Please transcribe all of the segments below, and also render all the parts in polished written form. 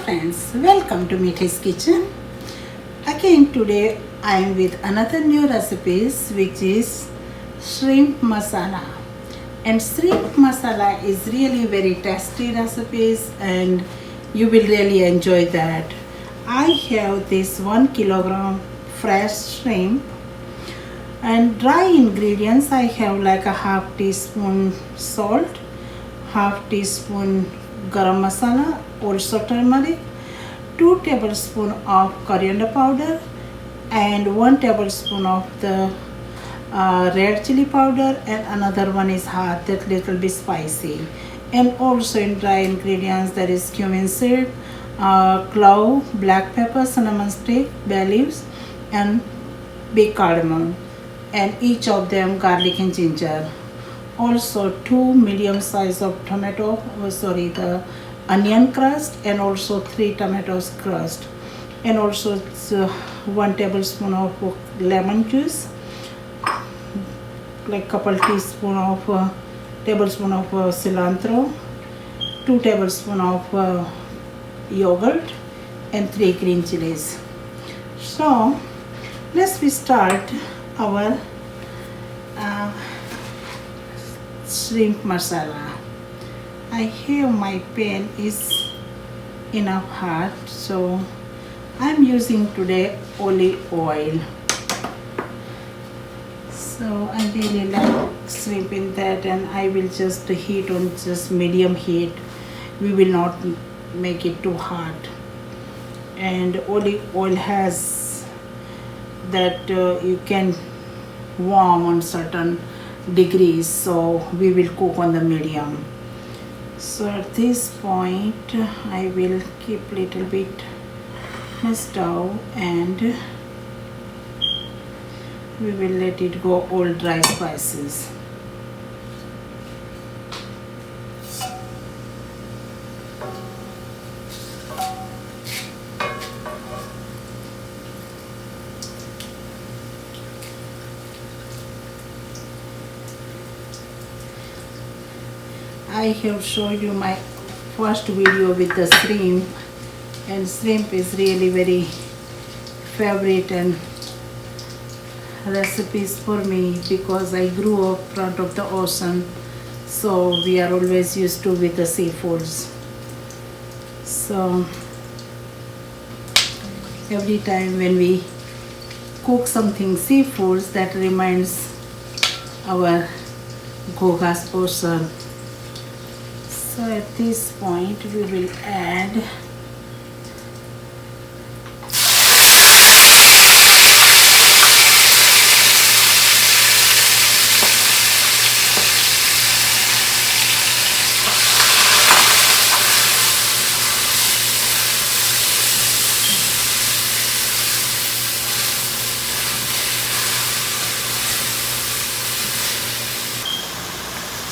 friends, welcome to Meethi's Kitchen. Again today I am with another new recipes which is shrimp masala. And shrimp masala is really very tasty recipes and you will really enjoy that. I have this 1 kilogram fresh shrimp and dry ingredients. I have like a half teaspoon salt, half teaspoon garam masala, also turmeric, 2 tablespoons of coriander powder and 1 tablespoon of the red chili powder, and another one is hot, that little bit spicy. And also in dry ingredients there is cumin seed, clove, black pepper, cinnamon stick, bay leaves and big cardamom, and each of them garlic and ginger. Also 2 medium size of the onion crust, and also 3 tomatoes crust, and also 1 tablespoon of lemon juice, like couple tablespoon of cilantro, 2 tablespoon of yogurt and 3 green chilies. So let's start our shrimp masala. I have my pan is enough hot, so I'm using today olive oil. So I really like shrimp in that, and I will just heat on just medium heat. We will not make it too hot. And olive oil has that you can warm on certain degrees, so we will cook on the medium. So at this point I will keep little bit my stove and we will let it go all dry spices. I have shown you my first video with the shrimp, and shrimp is really very favorite and recipes for me because I grew up front of the ocean, so we are always used to with the seafoods. So every time when we cook something seafoods, that reminds our Goga's ocean. So at this point we will add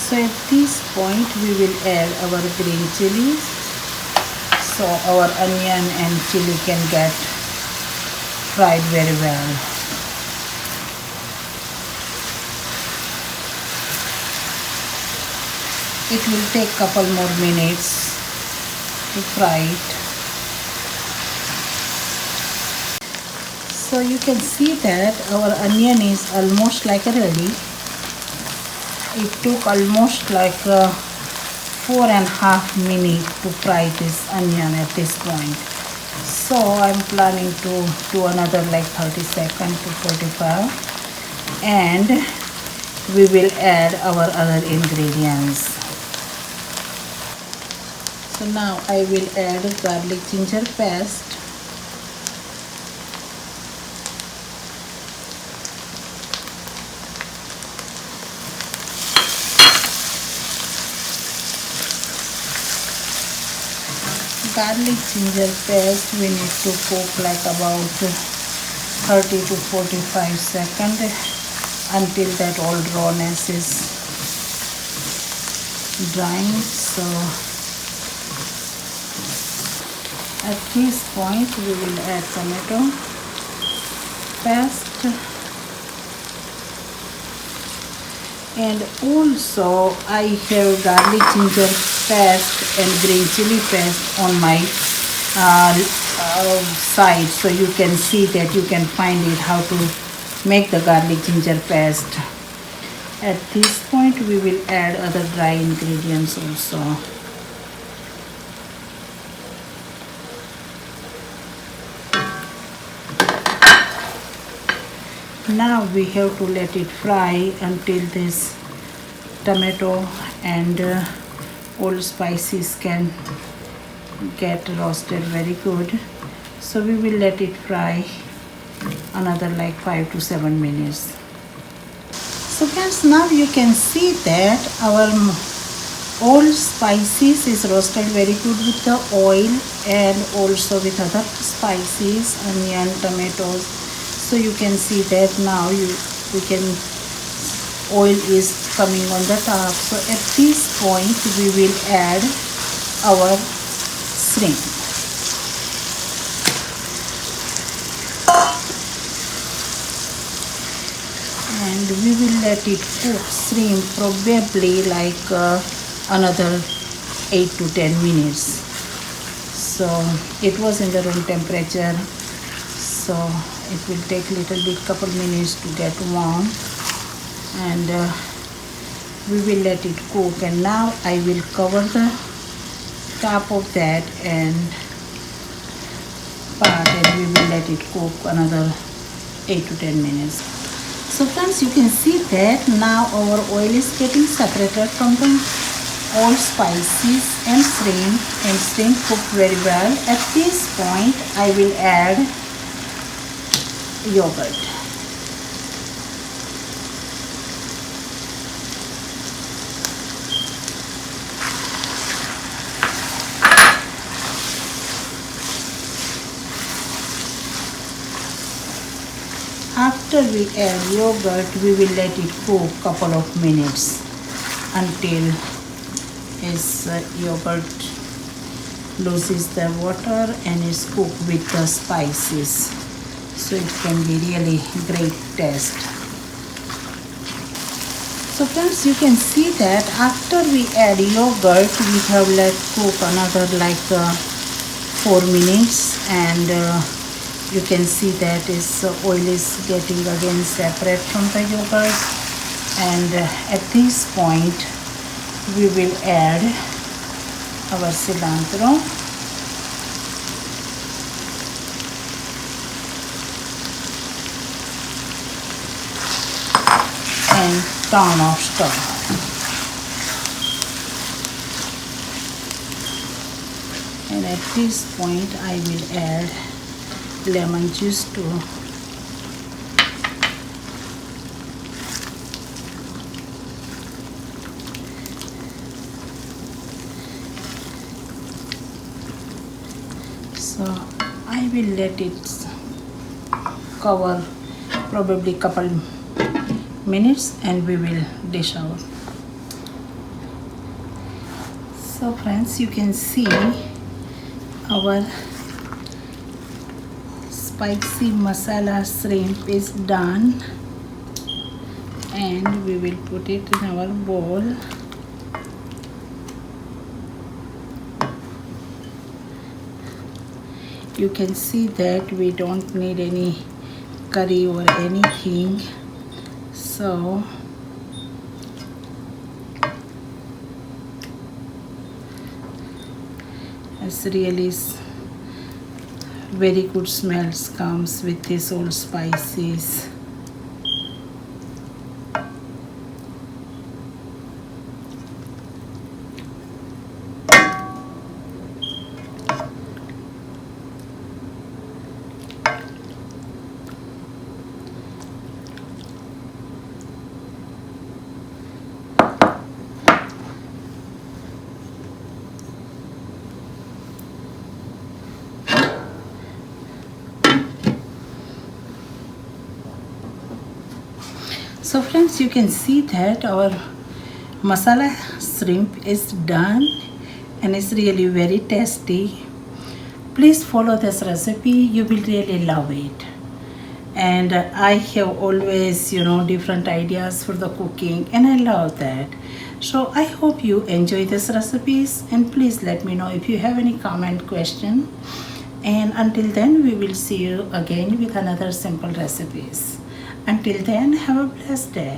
So at this point we will add our green chilies, so our onion and chili can get fried very well. It will take couple more minutes to fry it. So you can see that our onion is almost like ready. It took almost like 4.5 minutes to fry this onion at this point. So I'm planning to do another like 30 seconds to 45, and we will add our other ingredients. So now I will add garlic ginger paste, garlic ginger paste. We need to cook like about 30 to 45 seconds until that all rawness is drying. So at this point we will add tomato paste, and also I have garlic ginger paste and green chili paste on my side, so you can see that you can find it how to make the garlic ginger paste. At this point we will add other dry ingredients also. Now we have to let it fry until this tomato and all spices can get roasted very good. So we will let it fry another like 5 to 7 minutes. So friends, now you can see that our all spices is roasted very good with the oil and also with other spices, onion, tomatoes. So you can see that now oil is coming on the top. So at this point we will add our shrimp. And we will let it cook shrimp probably like another 8 to 10 minutes. So it was in the room temperature, so it will take little bit couple minutes to get warm, and we will let it cook. And now I will cover the top of that and part, and we will let it cook another 8 to 10 minutes. So friends, you can see that now our oil is getting separated from the all spices and shrimp cooked very well. At this point I will add yogurt. After we add yogurt, we will let it cook couple of minutes until its yogurt loses the water and is cooked with the spices. So it can be really great taste. So friends, you can see that after we add yogurt, we have let cook another like 4 minutes, and you can see that its oil is getting again separate from the yogurt. And at this point we will add our cilantro. And turn off stove. And at this point I will add lemon juice too. So I will let it cover probably couple minutes and we will dish out. So friends, you can see our spicy masala shrimp is done, and we will put it in our bowl. You can see that we don't need any curry or anything, so it's really very good smells comes with these old spices. So friends, you can see that our masala shrimp is done and it's really very tasty. Please follow this recipe, you will really love it. And I have always different ideas for the cooking, and I love that. So I hope you enjoy these recipes, and please let me know if you have any comment, question. And until then, we will see you again with another simple recipes. Until then, have a blessed day.